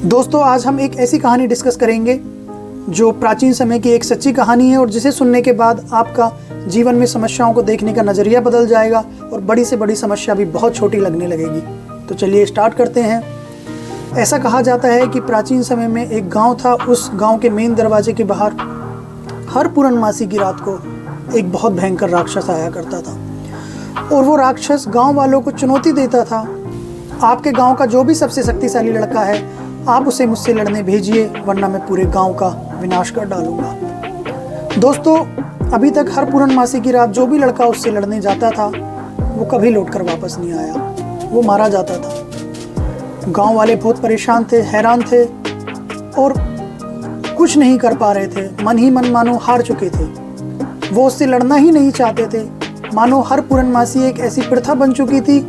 दोस्तों, आज हम एक ऐसी कहानी डिस्कस करेंगे जो प्राचीन समय की एक सच्ची कहानी है और जिसे सुनने के बाद आपका जीवन में समस्याओं को देखने का नज़रिया बदल जाएगा और बड़ी से बड़ी समस्या भी बहुत छोटी लगने लगेगी। तो चलिए स्टार्ट करते हैं। ऐसा कहा जाता है कि प्राचीन समय में एक गांव था। उस गांव के मेन दरवाजे के बाहर हर पूर्णमासी की रात को एक बहुत भयंकर राक्षस आया करता था और वो राक्षस गांव वालों को चुनौती देता था, आपके गांव का जो भी सबसे शक्तिशाली लड़का है आप उसे मुझसे लड़ने भेजिए, वरना मैं पूरे गांव का विनाश कर डालूंगा। दोस्तों, अभी तक हर पूर्णमासी की रात जो भी लड़का उससे लड़ने जाता था वो कभी लौटकर वापस नहीं आया, वो मारा जाता था। गांव वाले बहुत परेशान थे, हैरान थे और कुछ नहीं कर पा रहे थे। मन ही मन मानो हार चुके थे, वो उससे लड़ना ही नहीं चाहते थे। मानो हर पूर्णमासी एक ऐसी प्रथा बन चुकी थी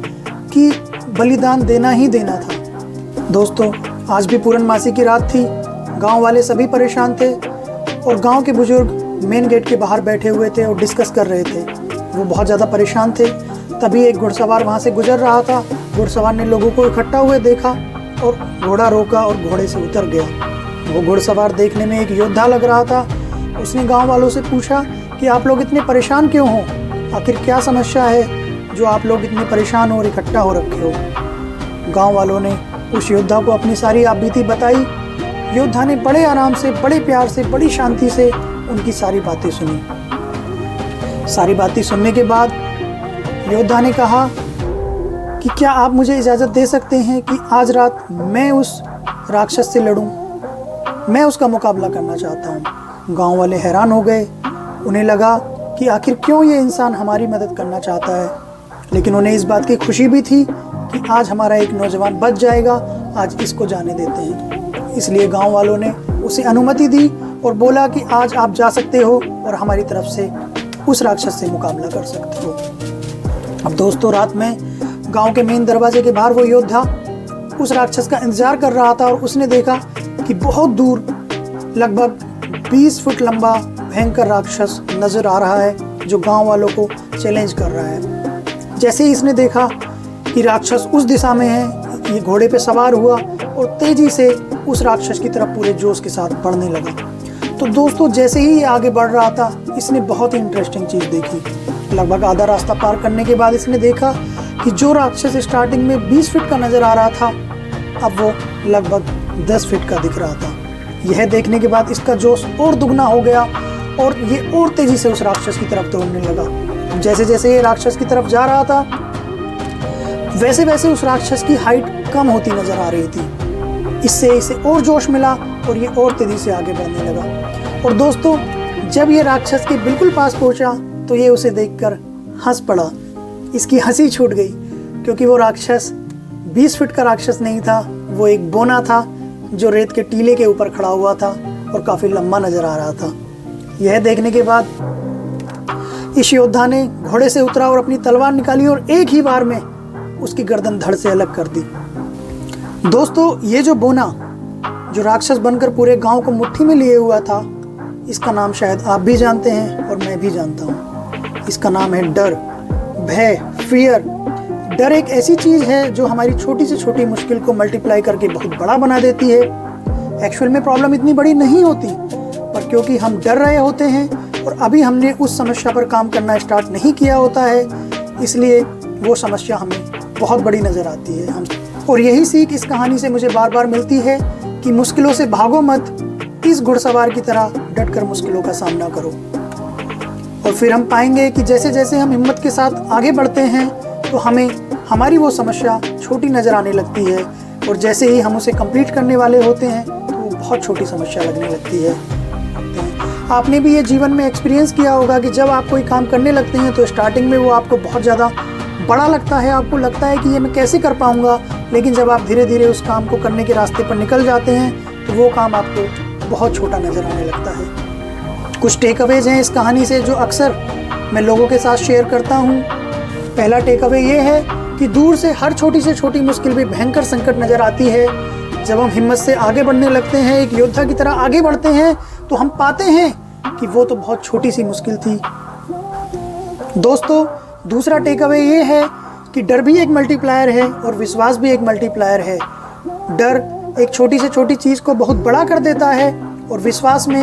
कि बलिदान देना ही देना था। दोस्तों, आज भी पूर्णमासी की रात थी। गांव वाले सभी परेशान थे और गांव के बुजुर्ग मेन गेट के बाहर बैठे हुए थे और डिस्कस कर रहे थे। वो बहुत ज़्यादा परेशान थे। तभी एक घुड़सवार वहां से गुजर रहा था। घुड़सवार ने लोगों को इकट्ठा हुए देखा और घोड़ा रोका और घोड़े से उतर गया। वो घुड़सवार देखने में एक योद्धा लग रहा था। उसने गाँव वालों से पूछा कि आप लोग इतने परेशान क्यों हो, आखिर क्या समस्या है जो आप लोग इतने परेशान और इकट्ठा हो रखे हो। गाँव वालों ने उस योद्धा को अपनी सारी आपबीती बताई। योद्धा ने बड़े आराम से, बड़े प्यार से, बड़ी शांति से उनकी सारी बातें सुनी। सारी बातें सुनने के बाद योद्धा ने कहा कि क्या आप मुझे इजाज़त दे सकते हैं कि आज रात मैं उस राक्षस से लड़ूं, मैं उसका मुकाबला करना चाहता हूं। गांव वाले हैरान हो गए। उन्हें लगा कि आखिर क्यों ये इंसान हमारी मदद करना चाहता है, लेकिन उन्हें इस बात की खुशी भी थी कि आज हमारा एक नौजवान बच जाएगा, आज इसको जाने देते हैं। इसलिए गांव वालों ने उसे अनुमति दी और बोला कि आज आप जा सकते हो और हमारी तरफ से उस राक्षस से मुकाबला कर सकते हो। अब दोस्तों, रात में गांव के मेन दरवाजे के बाहर वो योद्धा उस राक्षस का इंतजार कर रहा था और उसने देखा कि बहुत दूर लगभग 20 फुट लंबा भयंकर राक्षस नजर आ रहा है जो गांव वालों को चैलेंज कर रहा है। जैसे ही इसने देखा कि राक्षस उस दिशा में है, ये घोड़े पे सवार हुआ और तेजी से उस राक्षस की तरफ पूरे जोश के साथ बढ़ने लगा। तो दोस्तों, जैसे ही ये आगे बढ़ रहा था इसने बहुत ही इंटरेस्टिंग चीज़ देखी। लगभग आधा रास्ता पार करने के बाद इसने देखा कि जो राक्षस स्टार्टिंग में 20 फीट का नज़र आ रहा था अब वो लगभग 10 फीट का दिख रहा था। यह देखने के बाद इसका जोश और दुगना हो गया और ये और तेज़ी से उस राक्षस की तरफ दौड़ने लगा। जैसे जैसे ये राक्षस की तरफ जा रहा था वैसे वैसे उस राक्षस की हाइट कम होती नजर आ रही थी। इससे इसे और जोश मिला और ये और तेजी से आगे बढ़ने लगा। और दोस्तों, जब ये राक्षस के बिल्कुल पास पहुंचा तो ये उसे देखकर हंस पड़ा। इसकी हंसी छूट गई क्योंकि वो राक्षस 20 फीट का राक्षस नहीं था, वो एक बोना था जो रेत के टीले के ऊपर खड़ा हुआ था और काफ़ी लंबा नजर आ रहा था। यह देखने के बाद इस योद्धा ने घोड़े से उतरा और अपनी तलवार निकाली और एक ही बार में उसकी गर्दन धड़ से अलग कर दी। दोस्तों, ये जो बोना जो राक्षस बनकर पूरे गांव को मुट्ठी में लिए हुआ था, इसका नाम शायद आप भी जानते हैं और मैं भी जानता हूँ। इसका नाम है डर, भय, फियर। डर एक ऐसी चीज़ है जो हमारी छोटी से छोटी मुश्किल को मल्टीप्लाई करके बहुत बड़ा बना देती है। एक्चुअल में प्रॉब्लम इतनी बड़ी नहीं होती, पर क्योंकि हम डर रहे होते हैं और अभी हमने उस समस्या पर काम करना स्टार्ट नहीं किया होता है, इसलिए वो समस्या हमें बहुत बड़ी नज़र आती है। हम और यही सीख इस कहानी से मुझे बार बार मिलती है कि मुश्किलों से भागो मत, इस घुड़सवार की तरह डटकर मुश्किलों का सामना करो। और फिर हम पाएंगे कि जैसे जैसे हम हिम्मत के साथ आगे बढ़ते हैं तो हमें हमारी वो समस्या छोटी नज़र आने लगती है और जैसे ही हम उसे कंप्लीट करने वाले होते हैं तो वो बहुत छोटी समस्या लगने लगती है। आपने भी ये जीवन में एक्सपीरियंस किया होगा कि जब आप कोई काम करने लगते हैं तो स्टार्टिंग में वो आपको बहुत ज़्यादा बड़ा लगता है, आपको लगता है कि ये मैं कैसे कर पाऊंगा, लेकिन जब आप धीरे धीरे उस काम को करने के रास्ते पर निकल जाते हैं तो वो काम आपको बहुत छोटा नज़र आने लगता है। कुछ टेक अवेज हैं इस कहानी से जो अक्सर मैं लोगों के साथ शेयर करता हूँ। पहला टेक अवे ये है कि दूर से हर छोटी से छोटी मुश्किल भी भयंकर संकट नज़र आती है। जब हम हिम्मत से आगे बढ़ने लगते हैं, एक योद्धा की तरह आगे बढ़ते हैं, तो हम पाते हैं कि वो तो बहुत छोटी सी मुश्किल थी। दोस्तों, दूसरा टेक अवे ये है कि डर भी एक मल्टीप्लायर है और विश्वास भी एक मल्टीप्लायर है। डर एक छोटी से छोटी चीज़ को बहुत बड़ा कर देता है, और विश्वास में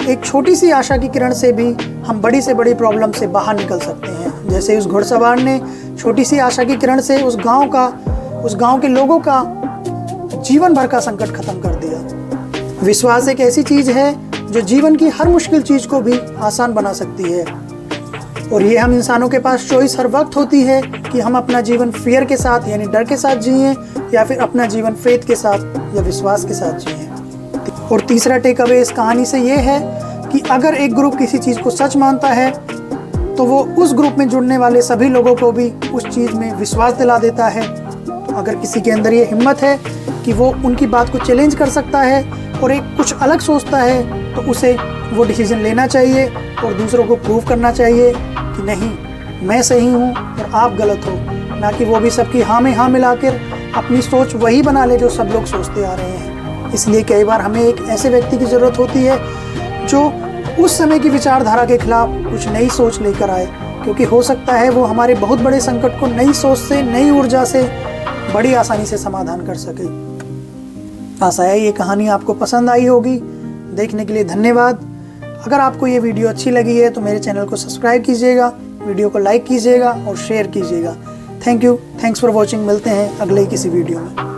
एक छोटी सी आशा की किरण से भी हम बड़ी से बड़ी प्रॉब्लम से बाहर निकल सकते हैं। जैसे उस घुड़सवार ने छोटी सी आशा की किरण से उस गांव के लोगों का जीवन भर का संकट खत्म कर दिया। विश्वास एक ऐसी चीज़ है जो जीवन की हर मुश्किल चीज़ को भी आसान बना सकती है, और ये हम इंसानों के पास चॉइस हर वक्त होती है कि हम अपना जीवन फियर के साथ यानी डर के साथ जिएं, या फिर अपना जीवन फेथ के साथ या विश्वास के साथ जिएं। और तीसरा टेक अवे इस कहानी से ये है कि अगर एक ग्रुप किसी चीज़ को सच मानता है तो वो उस ग्रुप में जुड़ने वाले सभी लोगों को भी उस चीज़ में विश्वास दिला देता है। अगर किसी के अंदर ये हिम्मत है कि वो उनकी बात को चैलेंज कर सकता है और एक कुछ अलग सोचता है, तो उसे वो डिसीजन लेना चाहिए और दूसरों को प्रूव करना चाहिए कि नहीं, मैं सही हूँ और आप गलत हो, ना कि वो भी सबकी हाँ में हाँ मिलाकर अपनी सोच वही बना ले जो सब लोग सोचते आ रहे हैं। इसलिए कई बार हमें एक ऐसे व्यक्ति की ज़रूरत होती है जो उस समय की विचारधारा के खिलाफ कुछ नई सोच लेकर आए, क्योंकि हो सकता है वो हमारे बहुत बड़े संकट को नई सोच से, नई ऊर्जा से बड़ी आसानी से समाधान कर सके। आशा है ये कहानी आपको पसंद आई होगी। देखने के लिए धन्यवाद। अगर आपको ये वीडियो अच्छी लगी है तो मेरे चैनल को सब्सक्राइब कीजिएगा, वीडियो को लाइक कीजिएगा और शेयर कीजिएगा। Thank you, thanks for watching. मिलते हैं अगले किसी वीडियो में।